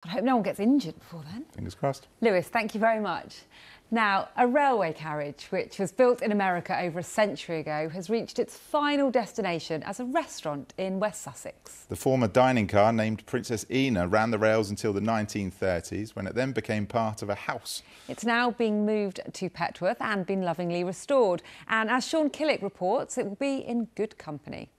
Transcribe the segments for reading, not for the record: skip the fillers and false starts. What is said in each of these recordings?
I hope no one gets injured before then. Fingers crossed. Lewis, thank you very much. Now, a railway carriage, which was built in America over a century ago, has reached its final destination as a restaurant in West Sussex. The former dining car, named Princess Ena, ran the rails until the 1930s, when it then became part of a house. It's now being moved to Petworth and been lovingly restored. And as Sean Killick reports, it will be in good company.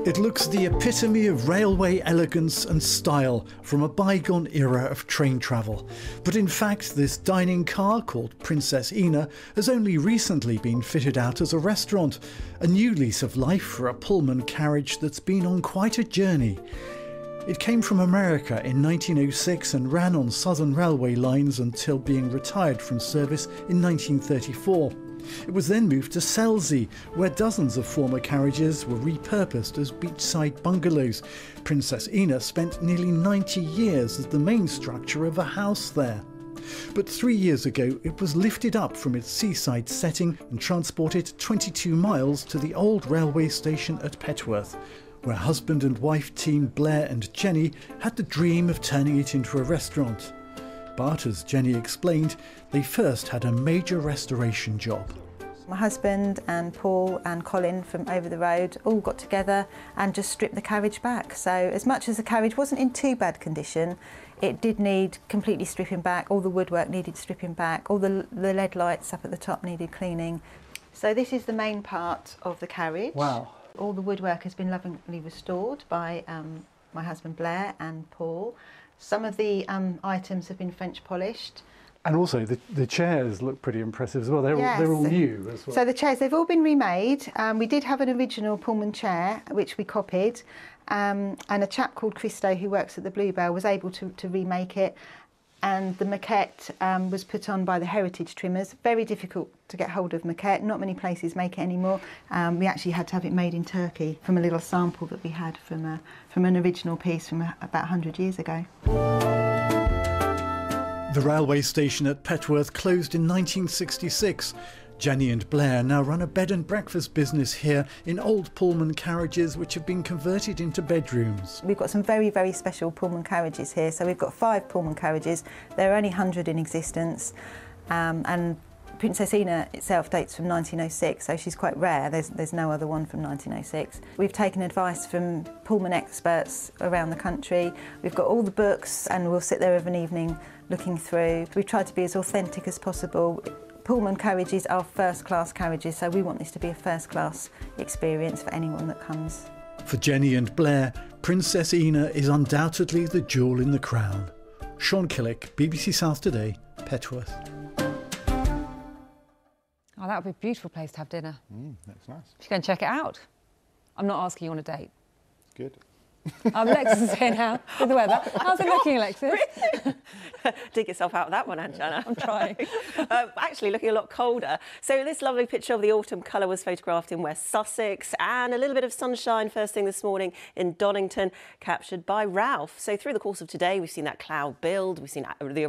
It looks the epitome of railway elegance and style from a bygone era of train travel. But in fact, this dining car, called Princess Ena, has only recently been fitted out as a restaurant. A new lease of life for a Pullman carriage that's been on quite a journey. It came from America in 1906 and ran on Southern Railway lines until being retired from service in 1934. It was then moved to Selsey, where dozens of former carriages were repurposed as beachside bungalows. Princess Ena spent nearly 90 years as the main structure of a house there. But 3 years ago, it was lifted up from its seaside setting and transported 22 miles to the old railway station at Petworth, where husband and wife team Blair and Jenny had the dream of turning it into a restaurant. But, as Jenny explained, they first had a major restoration job. My husband and Paul and Colin from over the road all got together and just stripped the carriage back. So as much as the carriage wasn't in too bad condition, it did need completely stripping back. All the woodwork needed stripping back. All the LED lights up at the top needed cleaning. So this is the main part of the carriage. Wow. All the woodwork has been lovingly restored by my husband Blair and Paul. Some of the items have been French polished. And also the chairs look pretty impressive as well. They're all new as well. So the chairs, they've all been remade. We did have an original Pullman chair, which we copied. And a chap called Christo, who works at the Bluebell, was able to remake it. And the maquette was put on by the Heritage Trimmers. Very difficult to get hold of maquette. Not many places make it anymore. We actually had to have it made in Turkey from a little sample that we had from an original piece from about 100 years ago. The railway station at Petworth closed in 1966. Jenny and Blair now run a bed and breakfast business here in old Pullman carriages which have been converted into bedrooms. We've got some very, very special Pullman carriages here. So we've got 5 Pullman carriages. There are only 100 in existence. And Princess Ena itself dates from 1906, so she's quite rare. There's no other one from 1906. We've taken advice from Pullman experts around the country. We've got all the books and we'll sit there of an evening looking through. We've tried to be as authentic as possible. Pullman carriages are first-class carriages, so we want this to be a first-class experience for anyone that comes. For Jenny and Blair, Princess Ena is undoubtedly the jewel in the crown. Sean Killick, BBC South Today, Petworth. Oh, that would be a beautiful place to have dinner. That's nice. You should go and check it out. I'm not asking you on a date. Good. Alexis is here now with the weather. How's it looking, Alexis? Dig yourself out of that one, Anjana. I'm trying. Actually looking a lot colder. So this lovely picture of the autumn colour was photographed in West Sussex, and a little bit of sunshine first thing this morning in Donington, captured by Ralph. So through the course of today, we've seen that cloud build, we've seen the